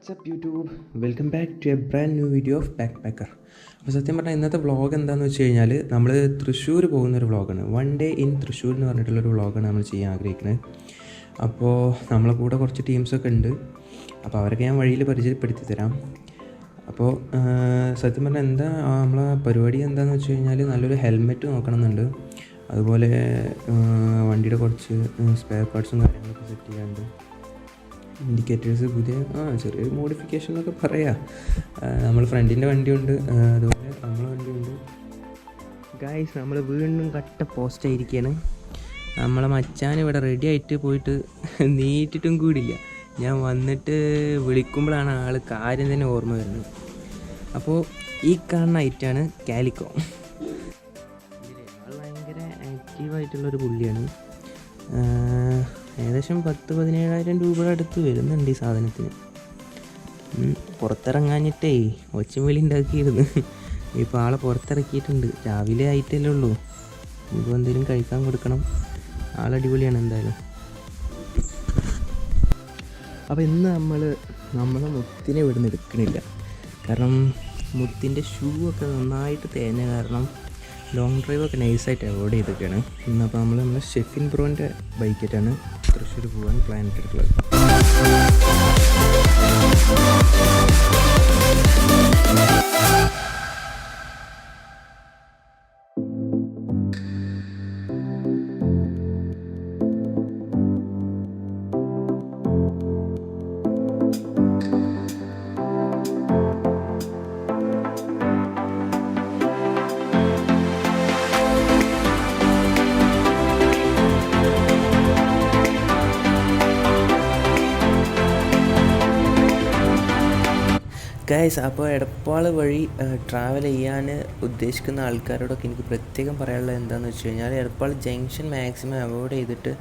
WhatsApp YouTube welcome back to a brand new video of backpacker. അപ്പോൾ സത്യം പറഞ്ഞാൽ ഇന്നത്തെ വ്ളോഗ് എന്താണെന്ന് വെച്ച് കഴിഞ്ഞാൽ നമ്മൾ തൃശ്ശൂർ പോകുന്നൊരു വ്ളോഗാണ്. വൺ ഡേ ഇൻ തൃശ്ശൂർ എന്ന് പറഞ്ഞിട്ടുള്ളൊരു വ്ളോഗാണ് നമ്മൾ ചെയ്യാൻ ആഗ്രഹിക്കുന്നത്. അപ്പോൾ നമ്മളെ കൂടെ കുറച്ച് ടീംസൊക്കെ ഉണ്ട്. അപ്പോൾ അവരൊക്കെ ഞാൻ വഴിയിൽ പരിചയപ്പെടുത്തി തരാം. അപ്പോൾ സത്യം പറഞ്ഞാൽ എന്താ നമ്മളെ പരിപാടി എന്താണെന്ന് വെച്ച് കഴിഞ്ഞാൽ നല്ലൊരു ഹെൽമെറ്റ് നോക്കണമെന്നുണ്ട്. അതുപോലെ വണ്ടിയുടെ കുറച്ച് സ്പെയർ പാർട്സും കാര്യങ്ങളൊക്കെ സെറ്റ് ചെയ്യാനുണ്ട്. ഇൻഡിക്കേറ്റേഴ്സ് പുതിയ ചെറിയൊരു മോഡിഫിക്കേഷൻ എന്നൊക്കെ പറയാം. നമ്മൾ ഫ്രണ്ടിൻ്റെ വണ്ടിയുണ്ട്, അതുപോലെ നമ്മളെ വണ്ടിയുണ്ട്. ഗായ്സ്, നമ്മൾ വീണ്ടും കട്ട പോസ്റ്റ് ആയിരിക്കുകയാണ്. നമ്മളെ മച്ചാൻ ഇവിടെ റെഡി ആയിട്ട് പോയിട്ട് നീട്ടിട്ടും കൂടിയില്ല. ഞാൻ വന്നിട്ട് വിളിക്കുമ്പോഴാണ് ആൾ കാര്യം തന്നെ ഓർമ്മ വരുന്നത്. അപ്പോൾ ഈ കാണുന്ന ഐറ്റാണ് കാലിക്കോ. ആൾ ഭയങ്കര ആക്റ്റീവായിട്ടുള്ളൊരു പുള്ളിയാണ്. ഏകദേശം 10,000-17,000 രൂപയുടെ അടുത്ത് വരുന്നുണ്ട് ഈ സാധനത്തിന്. പുറത്തിറങ്ങാഞ്ഞിട്ടേ ഒച്ചമേലി ഉണ്ടാക്കിയിരുന്നു. ഇപ്പോൾ ആളെ പുറത്തിറക്കിയിട്ടുണ്ട്. രാവിലെ ആയിട്ടല്ലേ ഉള്ളൂ. ഇപ്പോൾ എന്തെങ്കിലും കഴിക്കാൻ കൊടുക്കണം. ആളടിപൊളിയാണ് എന്തായാലും. അപ്പോൾ ഇന്ന് നമ്മളെ മുത്തിനെ ഇവിടുന്ന് എടുക്കണില്ല. കാരണം മുത്തിൻ്റെ ഷൂ ഒക്കെ നന്നായിട്ട് തേഞ്ഞ കാരണം ലോങ് ഡ്രൈവൊക്കെ നൈസായിട്ട് അവോയ്ഡ് ചെയ്തൊക്കെയാണ്. ഇന്നപ്പോൾ നമ്മളെ ഷെഫിൻ ബ്രോൻ്റെ ബൈക്കായിട്ടാണ് തൃശ്ശൂർ പോകാൻ പ്ലാൻ ഇട്ടിട്ടുള്ളത്. ഗൈസ്, അപ്പോൾ എടപ്പാൾ വഴി ട്രാവൽ ചെയ്യാൻ ഉദ്ദേശിക്കുന്ന ആൾക്കാരോടൊക്കെ എനിക്ക് പ്രത്യേകം പറയാനുള്ളത് എന്താണെന്ന് വെച്ച് കഴിഞ്ഞാൽ എടപ്പാൾ ജംഗ്ഷൻ മാക്സിമം അവോയ്ഡ് ചെയ്തിട്ട്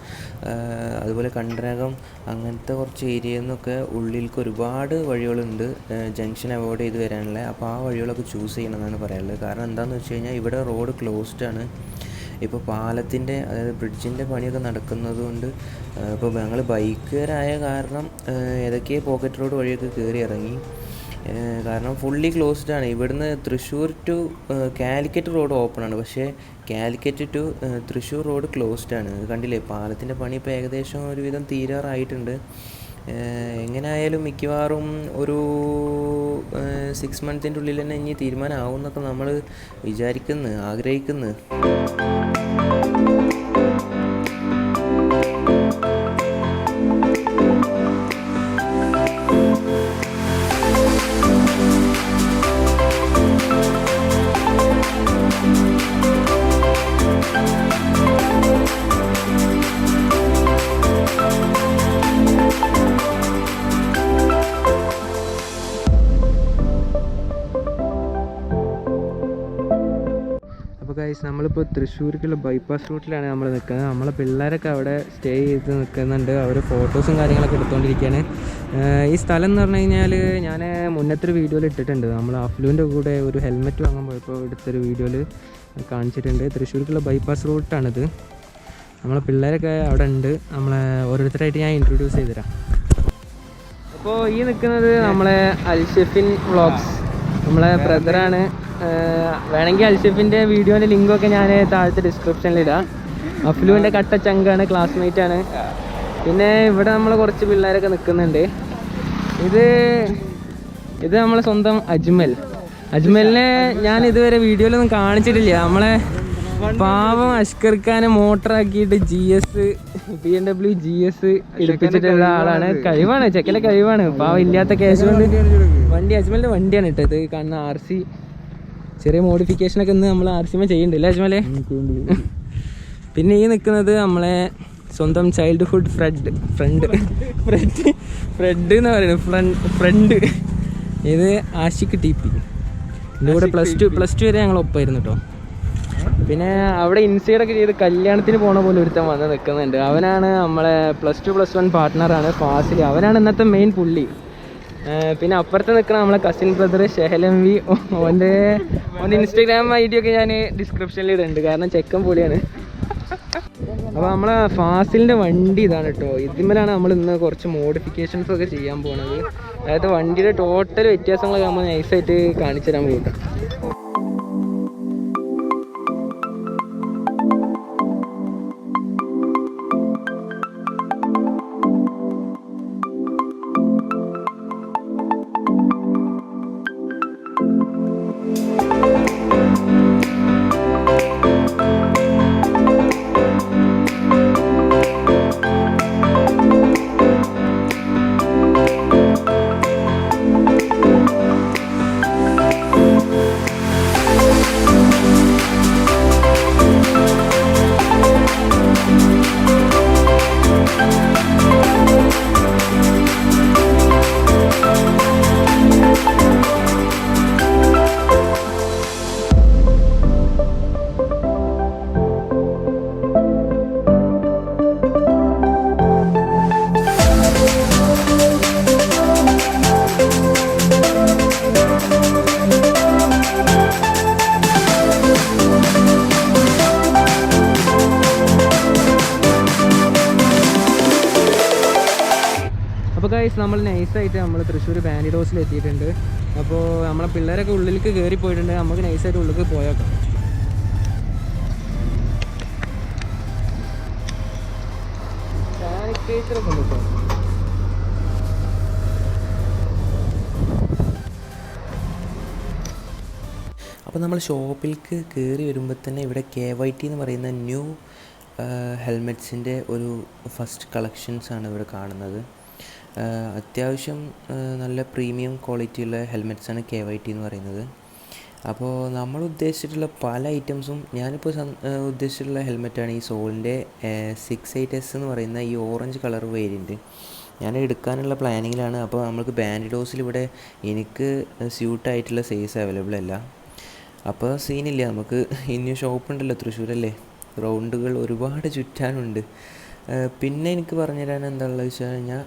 അതുപോലെ കണ്ടരകം അങ്ങനത്തെ കുറച്ച് ഏരിയയിൽ നിന്നൊക്കെ ഉള്ളിലേക്ക് ഒരുപാട് വഴികളുണ്ട് ജംഗ്ഷൻ അവോയ്ഡ് ചെയ്ത് വരാനുള്ള. അപ്പോൾ ആ വഴികളൊക്കെ ചൂസ് ചെയ്യണമെന്നാണ് പറയാനുള്ളത്. കാരണം എന്താണെന്ന് വെച്ച് കഴിഞ്ഞാൽ ഇവിടെ റോഡ് ക്ലോസ്ഡ് ആണ്. ഇപ്പോൾ പാലത്തിൻ്റെ അതായത് ബ്രിഡ്ജിൻ്റെ പണിയൊക്കെ നടക്കുന്നത് കൊണ്ട് ഇപ്പോൾ ഞങ്ങൾ ബൈക്കുകാരായ കാരണം ഏതൊക്കെ പോക്കറ്റ് റോഡ് വഴിയൊക്കെ കയറി ഇറങ്ങി. കാരണം ഫുള്ളി ക്ലോസ്ഡ് ആണ്. ഇവിടുന്ന് Thrissur to Calicut road open ആണ്, പക്ഷേ Calicut to Thrissur road closed ആണ്. കണ്ടില്ലേ, പാലത്തിൻ്റെ പണി ഇപ്പോൾ ഏകദേശം ഒരുവിധം തീരാറായിട്ടുണ്ട്. എങ്ങനെ ആയാലും മിക്കവാറും ഒരു 6 മന്തിൻ്റെ ഉള്ളിൽ തന്നെ ഇനി തീരുമാനമാവും എന്നൊക്കെ നമ്മൾ ആഗ്രഹിക്കുന്നു. അപ്പോൾ ഗൈസ്, നമ്മളിപ്പോൾ തൃശ്ശൂർക്കുള്ള ബൈപ്പാസ് റൂട്ടിലാണ് നമ്മൾ നിൽക്കുന്നത്. നമ്മളെ പിള്ളേരൊക്കെ അവിടെ സ്റ്റേ ചെയ്ത് നിൽക്കുന്നുണ്ട്. അവർ ഫോട്ടോസും കാര്യങ്ങളൊക്കെ എടുത്തുകൊണ്ടിരിക്കുകയാണ്. ഈ സ്ഥലം എന്ന് പറഞ്ഞു കഴിഞ്ഞാൽ ഞാൻ മുന്നത്തൊരു വീഡിയോയിൽ ഇട്ടിട്ടുണ്ട്. നമ്മൾ അഫ്ലുവിൻ്റെ കൂടെ ഒരു ഹെൽമെറ്റ് വാങ്ങാൻ പോയപ്പോൾ എടുത്തൊരു വീഡിയോയിൽ കാണിച്ചിട്ടുണ്ട്. തൃശ്ശൂർക്കുള്ള ബൈപ്പാസ് റൂട്ടാണിത്. നമ്മളെ പിള്ളേരൊക്കെ അവിടെ ഉണ്ട്. നമ്മളെ ഓരോരുത്തരായിട്ട് ഞാൻ ഇൻട്രൊഡ്യൂസ് ചെയ്തുതരാം. അപ്പോൾ ഈ നിൽക്കുന്നത് നമ്മളെ അൽഷെഫിൻ വ്ളോഗ്സ്, നമ്മളെ ബ്രദറാണ്. വേണമെങ്കിൽ അൽഷെഫിൻ്റെ വീഡിയോൻ്റെ ലിങ്കൊക്കെ ഞാൻ താഴത്തെ ഡിസ്ക്രിപ്ഷനിലിടാം. അഫ്ലുവിൻ്റെ കട്ട ചങ്കാണ്, ക്ലാസ്മേറ്റാണ്. പിന്നെ ഇവിടെ നമ്മൾ കുറച്ച് പിള്ളേരൊക്കെ നിൽക്കുന്നുണ്ട്. ഇത് നമ്മളെ സ്വന്തം അജ്മലിനെ ഞാൻ ഇതുവരെ വീഡിയോയിലൊന്നും കാണിച്ചിട്ടില്ല. നമ്മളെ പാവം അഷ്കർ ഖാനെ മോട്ടറാക്കിയിട്ട് BMW GS എടുപ്പിച്ചിട്ടുള്ള ആളാണ്. കഴിവാണ്, ചെക്കലെ കഴിവാണ്. പാവം ഇല്ലാത്ത കേസ് കൊണ്ട് അജ്മലിൻ്റെ വണ്ടിയാണ് ഇട്ടത്. കാണുന്ന RC ചെറിയ മോഡിഫിക്കേഷനൊക്കെ ഇന്ന് നമ്മൾ RC ചെയ്യുന്നുണ്ടല്ലേ അജ്മലെ? പിന്നെ ഈ നിൽക്കുന്നത് നമ്മളെ സ്വന്തം ചൈൽഡ്ഹുഡ് ഫ്രണ്ട് എന്ന് പറയുന്നത് ഫ്രണ്ട്. ഇത് ആഷിഖ് TP. എൻ്റെ കൂടെ പ്ലസ് ടു വരെ ഞങ്ങൾ ഒപ്പമായിരുന്നു കേട്ടോ. പിന്നെ അവിടെ ഇൻസൈഡൊക്കെ ചെയ്ത് കല്യാണത്തിന് പോണ പോലെ ഒരുത്തൻ വന്ന് നിൽക്കുന്നുണ്ട്. അവനാണ് നമ്മളെ +2+1 പാർട്ട്ണറാണ് ഫാസിൽ. അവനാണ് ഇന്നത്തെ മെയിൻ പുള്ളി. പിന്നെ അപ്പുറത്ത് നിൽക്കുന്ന നമ്മളെ കസിൻ ബ്രദർ ഷെഹലം വി. ഓൻ്റെ ഇൻസ്റ്റാഗ്രാം ID ഒക്കെ ഞാൻ ഡിസ്ക്രിപ്ഷനിൽ ഇടുന്നുണ്ട്. കാരണം ചെക്കൻ പൊളിയാണ്. അപ്പോൾ നമ്മളെ ഫാസിലിൻ്റെ വണ്ടി ഇതാണ് കേട്ടോ. ഇതിന്മേലാണ് നമ്മൾ ഇന്ന് കുറച്ച് മോഡിഫിക്കേഷൻസ് ഒക്കെ ചെയ്യാൻ പോകുന്നത്. അതായത് വണ്ടിയുടെ ടോട്ടൽ വ്യത്യാസങ്ങളൊക്കെ നമ്മൾ നൈസായിട്ട് കാണിച്ചു തരാൻ പോകും. അപ്പോൾ ഗൈസ് നമ്മൾ നൈസായിട്ട് നമ്മൾ തൃശ്ശൂർ ബാൻഡിഡോസിൽ എത്തിയിട്ടുണ്ട്. അപ്പോൾ നമ്മളെ പിള്ളേരൊക്കെ ഉള്ളിലേക്ക് കയറി പോയിട്ടുണ്ട്. നമുക്ക് നൈസായിട്ട് ഉള്ളിലേക്ക് പോയേക്കാം. സാനിറ്റൈസറൊക്കെ ഉണ്ട് കേട്ടോ. അപ്പോൾ നമ്മൾ ഷോപ്പിലേക്ക് കയറി വരുമ്പോൾ തന്നെ ഇവിടെ KYT എന്ന് പറയുന്ന ന്യൂ ഹെൽമെറ്റ്സിൻ്റെ ഒരു ഫസ്റ്റ് കളക്ഷൻസാണ് ഇവിടെ കാണുന്നത്. അത്യാവശ്യം നല്ല പ്രീമിയം ക്വാളിറ്റിയുള്ള ഹെൽമെറ്റ്സാണ് KYT എന്ന് പറയുന്നത്. അപ്പോൾ നമ്മൾ ഉദ്ദേശിച്ചിട്ടുള്ള പല ഐറ്റംസും ഞാനിപ്പോൾ ഉദ്ദേശിച്ചിട്ടുള്ള ഹെൽമെറ്റാണ് ഈ സോളിൻ്റെ 68S എന്ന് പറയുന്ന ഈ ഓറഞ്ച് കളർ വേരിയൻറ്റ്. ഞാൻ എടുക്കാനുള്ള പ്ലാനിങ്ങിലാണ്. അപ്പോൾ നമുക്ക് ബാൻഡിഡോസിൽ ഇവിടെ എനിക്ക് സ്യൂട്ടായിട്ടുള്ള സൈസ് അവൈലബിൾ അല്ല. അപ്പോൾ സീനില്ല, നമുക്ക് ഇനി ഷോപ്പുണ്ടല്ലോ തൃശ്ശൂരല്ലേ, റൗണ്ടുകൾ ഒരുപാട് ചുറ്റാനുണ്ട്. പിന്നെ എനിക്ക് പറഞ്ഞു തരാൻ എന്താണെന്ന് വെച്ച് കഴിഞ്ഞാൽ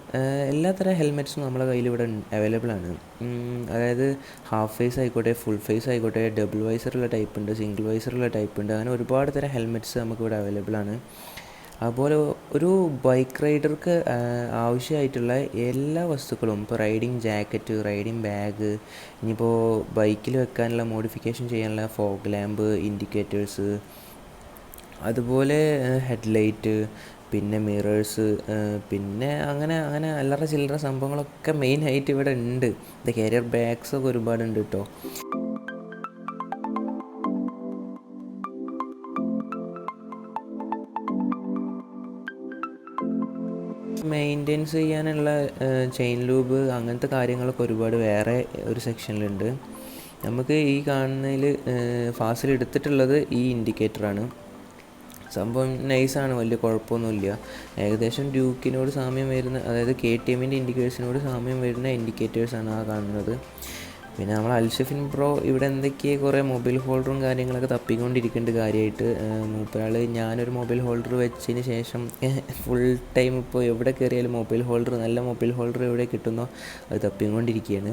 എല്ലാത്തരം ഹെൽമെറ്റ്സും നമ്മളെ കയ്യിൽ ഇവിടെ അവൈലബിൾ ആണ്. അതായത് ഹാഫ് ഫേസ് ആയിക്കോട്ടെ, ഫുൾ ഫേസ് ആയിക്കോട്ടെ, ഡബിൾ വൈസറുള്ള ടൈപ്പ് ഉണ്ട്, സിംഗിൾ വൈസറുള്ള ടൈപ്പ് ഉണ്ട്. അങ്ങനെ ഒരുപാട് തരം ഹെൽമെറ്റ്സ് നമുക്കിവിടെ അവൈലബിൾ ആണ്. അതുപോലെ ഒരു ബൈക്ക് റൈഡർക്ക് ആവശ്യമായിട്ടുള്ള എല്ലാ വസ്തുക്കളും, ഇപ്പോൾ റൈഡിങ് ജാക്കറ്റ്, റൈഡിങ് ബാഗ്, ഇനിയിപ്പോൾ ബൈക്കിൽ വെക്കാനുള്ള മോഡിഫിക്കേഷൻ ചെയ്യാനുള്ള ഫോഗ് ലാമ്പ്, ഇൻഡിക്കേറ്റേഴ്സ്, അതുപോലെ ഹെഡ്ലൈറ്റ്, പിന്നെ മിറേഴ്സ്, പിന്നെ അങ്ങനെ അല്ലറ ചില്ലറ സംഭവങ്ങളൊക്കെ മെയിനായിട്ട് ഇവിടെ ഉണ്ട്. ഇത് കാരിയർ ബാഗ്സൊക്കെ ഒരുപാടുണ്ട് കേട്ടോ. മെയിൻ്റെനൻസ് ചെയ്യാനുള്ള ചെയിൻ ലൂബ് അങ്ങനത്തെ കാര്യങ്ങളൊക്കെ ഒരുപാട് വേറെ ഒരു സെക്ഷനിലുണ്ട്. നമുക്ക് ഈ കാണുന്നതിൽ ഫാസിൽ എടുത്തിട്ടുള്ളത് ഈ ഇൻഡിക്കേറ്ററാണ്. സംഭവം നൈസാണ്, വലിയ കുഴപ്പമൊന്നുമില്ല. ഏകദേശം ഡ്യൂക്കിനോട് സാമ്യം വരുന്ന, അതായത് KTMൻ്റെ ഇൻഡിക്കേറ്റേഴ്സിനോട് സാമ്യം വരുന്ന ഇൻഡിക്കേറ്റേഴ്സാണ് ആ കാണുന്നത്. പിന്നെ നമ്മൾ അൽഷഫിൻ പ്രോ ഇവിടെ എന്തൊക്കെയോ കുറേ മൊബൈൽ ഹോൾഡറും കാര്യങ്ങളൊക്കെ തപ്പിക്കൊണ്ടിരിക്കുന്നുണ്ട് കാര്യമായിട്ട്. മൂപ്പരാൾ ഞാനൊരു മൊബൈൽ ഹോൾഡർ വെച്ചതിന് ശേഷം ഫുൾ ടൈം ഇപ്പോൾ എവിടെ കയറിയാലും മൊബൈൽ ഹോൾഡർ, നല്ല മൊബൈൽ ഹോൾഡർ എവിടെ കിട്ടുന്നോ അത് തപ്പിക്കൊണ്ടിരിക്കുകയാണ്.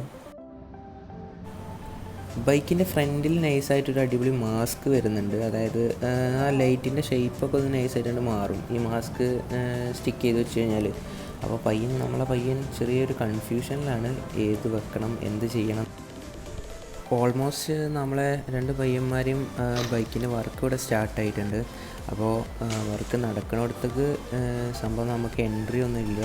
ബൈക്കിൻ്റെ ഫ്രണ്ടിൽ നൈസായിട്ടൊരു അടിപൊളി മാസ്ക് വരുന്നുണ്ട്. അതായത് ആ ലൈറ്റിൻ്റെ ഷേപ്പൊക്കെ ഒന്ന് നൈസായിട്ടുണ്ട് മാറും ഈ മാസ്ക് സ്റ്റിക്ക് ചെയ്ത് വെച്ച് കഴിഞ്ഞാൽ. അപ്പോൾ നമ്മളെ പയ്യൻ ചെറിയൊരു കൺഫ്യൂഷനിലാണ്, ഏത് വെക്കണം, എന്ത് ചെയ്യണം. ഓൾമോസ്റ്റ് നമ്മളെ രണ്ട് പയ്യന്മാരെയും ബൈക്കിൻ്റെ വർക്ക് ഇവിടെ സ്റ്റാർട്ടായിട്ടുണ്ട്. അപ്പോൾ വർക്ക് നടക്കണോടത്തേക്ക് സംഭവം നമുക്ക് എൻട്രി ഒന്നും ഇല്ല.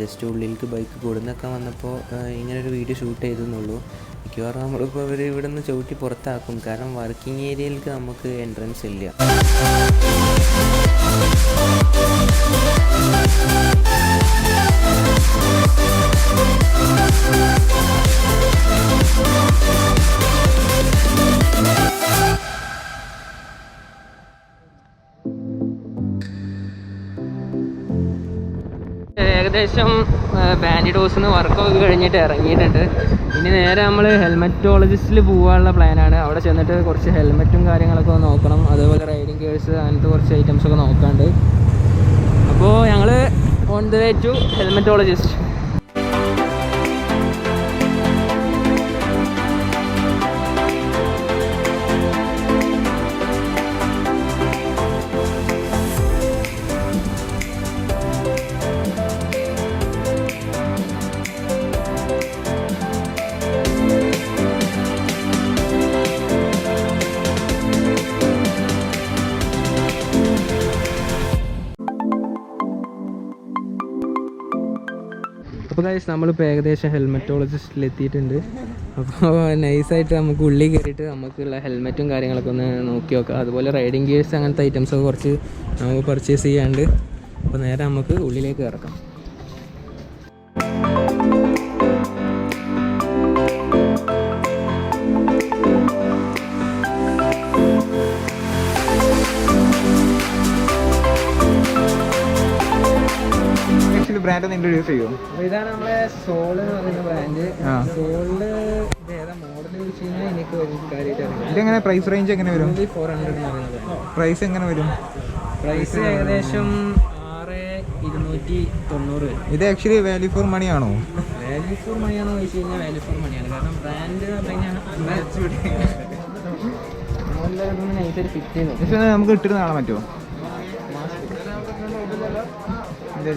ജസ്റ്റ് ഉള്ളിലേക്ക് ബൈക്ക് കൊടുന്നൊക്കെ വന്നപ്പോൾ ഇങ്ങനൊരു വീഡിയോ ഷൂട്ട് ചെയ്തെന്നുള്ളൂ. മിക്കവാറും നമ്മളിപ്പോൾ ഇവർ ഇവിടെ നിന്ന് ചവിട്ടി പുറത്താക്കും, കാരണം വർക്കിംഗ് ഏരിയയിലേക്ക് നമുക്ക് എൻട്രൻസ് ഇല്ല. ഏകദേശം ബാൻഡിഡോസിൽ നിന്ന് വർക്കൊക്കെ കഴിഞ്ഞിട്ട് ഇറങ്ങിയിട്ടുണ്ട്. ഇനി നേരെ നമ്മൾ ഹെൽമെറ്റോളജിസ്റ്റിൽ പോകാനുള്ള പ്ലാനാണ്. അവിടെ ചെന്നിട്ട് കുറച്ച് ഹെൽമെറ്റും കാര്യങ്ങളൊക്കെ നോക്കണം, അതേപോലെ റൈഡിങ് ഗിയേഴ്സ് അങ്ങനത്തെ കുറച്ച് ഐറ്റംസൊക്കെ നോക്കാണ്ട്. അപ്പോൾ ഞങ്ങൾ ഓൺ ദ വേ ടു ഹെൽമെറ്റോളജിസ്റ്റ്. അപ്പോൾ ഗൈസ് നമ്മളിപ്പോൾ ഏകദേശം ഹെൽമെറ്റോളജിസ്റ്റിൽ എത്തിയിട്ടുണ്ട്. അപ്പോൾ നൈസായിട്ട് നമുക്ക് ഉള്ളിൽ കയറിയിട്ട് നമുക്കുള്ള ഹെൽമെറ്റും കാര്യങ്ങളൊക്കെ ഒന്ന് നോക്കി നോക്കാം. അതുപോലെ റൈഡിങ് ഗിയേഴ്സ് അങ്ങനത്തെ ഐറ്റംസൊക്കെ കുറച്ച് നമുക്ക് പർച്ചേസ് ചെയ്യാണ്ട്. അപ്പോൾ നേരെ നമുക്ക് ഉള്ളിലേക്ക് ഇറക്കാം. ബ്രാൻഡ് ഒന്ന് ഇൻട്രൊഡ്യൂസ് ചെയ്യും. അപ്പോൾ ഇതാണ് നമ്മളെ സോൾ എന്ന് പറയുന്ന ബ്രാൻഡ്. സോളില് ഏതാ മോഡൽ യൂസ് ചെയ്യുന്നത് എനിക്ക് കാര്യമായിട്ട് അറിയാം. ഇതെങ്ങനെ പ്രൈസ് റേഞ്ച് എങ്ങനെ വരും? 400 എന്ന് പറയുന്നത്. പ്രൈസ് എങ്ങനെ വരും? പ്രൈസ് ഏകദേശം 6290. ഇത് ആക്ച്വലി വാല്യൂ ഫോർ മണി ആണോ? വാല്യൂ ഫോർ മണിയാണോ ചോദിച്ചു കഴിഞ്ഞാൽ വാല്യൂ ഫോർ മണിയാണ്. കാരണം ബ്രാൻഡ് നൈസായിട്ട് ഫിറ്റ് ചെയ്യുന്നു. നമുക്ക് ഇട്ടിട്ട് കാണാൻ പറ്റുമോ? ഇല്ല,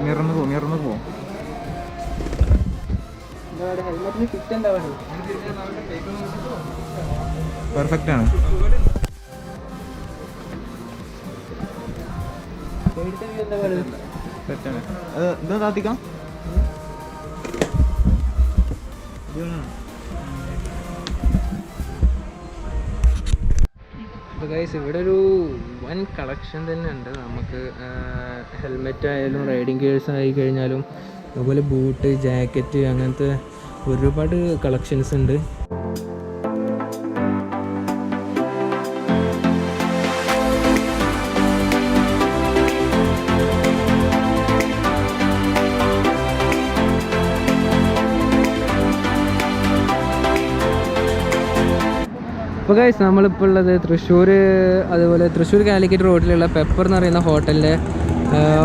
മിറന്ന് പോവും. പെർഫെക്റ്റ് ആണ്. അത് എന്താ താത്തിക്കാം? അപ്പോൾ ഗൈസ് ഇവിടെ ഒരു വൻ കളക്ഷൻ തന്നെ ഉണ്ട്. നമുക്ക് ഹെൽമെറ്റ് ആയാലും റൈഡിങ് ഗിയേഴ്സ് ആയി കഴിഞ്ഞാലും അതുപോലെ ബൂട്ട്, ജാക്കറ്റ്, അങ്ങനത്തെ ഒരുപാട് കളക്ഷൻസ് ഉണ്ട്. അപ്പോൾ ഗൈസ് നമ്മളിപ്പോൾ ഉള്ളത് തൃശ്ശൂർ, അതുപോലെ തൃശ്ശൂർ കാലിക്കറ്റ് റോഡിലുള്ള പെപ്പർ എന്ന് പറയുന്ന ഹോട്ടലിൻ്റെ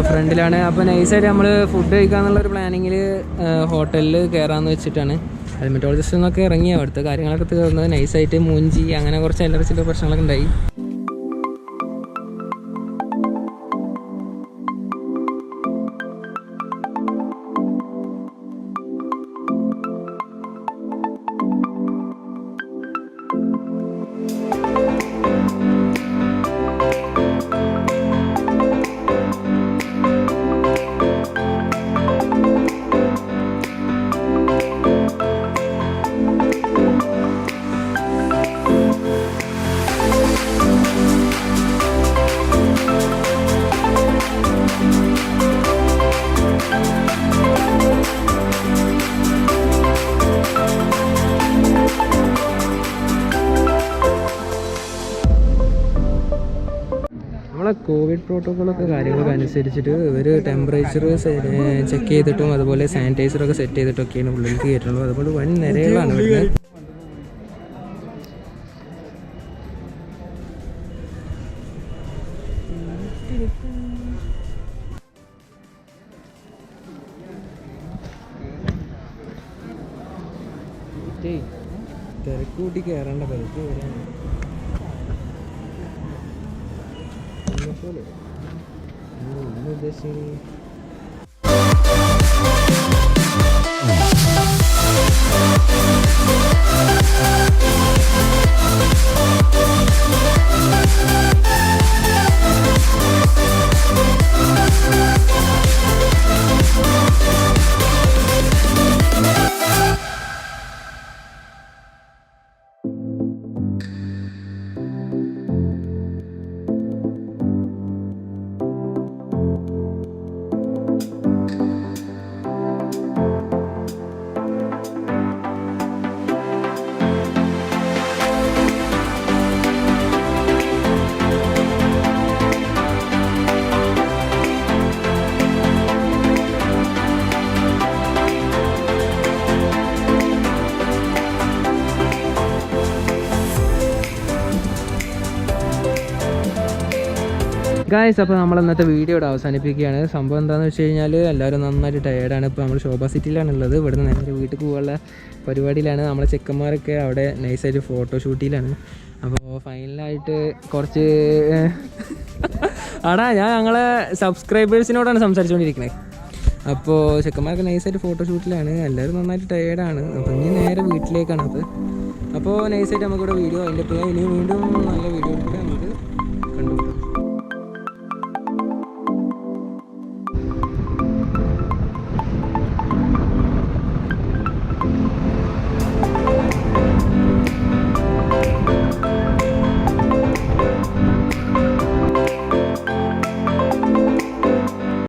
ഫ്രണ്ടിലാണ്. അപ്പോൾ നൈസായിട്ട് നമ്മൾ ഫുഡ് കഴിക്കാമെന്നുള്ളൊരു പ്ലാനിങ്ങിൽ ഹോട്ടലിൽ കയറാമെന്ന് വെച്ചിട്ടാണ്. ഹെൽമെറ്റോളജിസ്റ്റ് എന്നൊക്കെ ഇറങ്ങി അവിടുത്തെ കാര്യങ്ങളൊക്കെ തീർന്നത്. നൈസായിട്ട് മൂഞ്ചി അങ്ങനെ കുറച്ച് ചില പ്രശ്നങ്ങളൊക്കെ ഉണ്ടായി. കോവിഡ് പ്രോട്ടോക്കോളൊക്കെ കാര്യങ്ങളൊക്കെ അനുസരിച്ചിട്ട് ഇവർ ടെമ്പറേച്ചർ ചെക്ക് ചെയ്തിട്ടും അതുപോലെ സാനിറ്റൈസറൊക്കെ സെറ്റ് ചെയ്തിട്ടൊക്കെയാണ് ഉള്ളിലേക്ക് കയറ്റുള്ളൂ. അതുപോലെ വൻ നിരകളാണ് വരുന്നത്. തിരക്ക് കൂട്ടി കയറേണ്ട തിരക്ക് വരാണ്. ഉദ്ദേശിച്ചത് ഗായ്സ്, അപ്പോൾ നമ്മൾ ഇന്നത്തെ വീഡിയോ ഇവിടെ അവസാനിപ്പിക്കുകയാണ്. സംഭവം എന്താണെന്ന് വെച്ച് കഴിഞ്ഞാൽ എല്ലാവരും നന്നായിട്ട് ടയേർഡാണ്. ഇപ്പോൾ നമ്മൾ ശോഭ സിറ്റിയിലാണുള്ളത്. ഇവിടുന്ന് നേരെ വീട്ടിൽ പോകാനുള്ള പരിപാടിയിലാണ്. നമ്മളെ ചെക്കന്മാരൊക്കെ അവിടെ നൈസായിട്ട് ഫോട്ടോഷൂട്ടിലാണ്. അപ്പോൾ ഫൈനലായിട്ട് കുറച്ച് ഞാൻ ഞങ്ങളെ സബ്സ്ക്രൈബേഴ്സിനോടാണ് സംസാരിച്ചുകൊണ്ടിരിക്കുന്നത്. അപ്പോൾ ചെക്കന്മാരൊക്കെ നൈസായിട്ട് ഫോട്ടോഷൂട്ടിലാണ്, എല്ലാവരും നന്നായിട്ട് ടയേർഡാണ്. അപ്പോൾ ഇനി നേരെ വീട്ടിലേക്കാണ്. അപ്പോൾ നൈസായിട്ട് നമുക്കിവിടെ വീഡിയോ അതിൻ്റെ ഇനിയും വീണ്ടും നല്ല വീഡിയോ കൂടെ നമുക്ക് കണ്ടുപിടിക്കാം.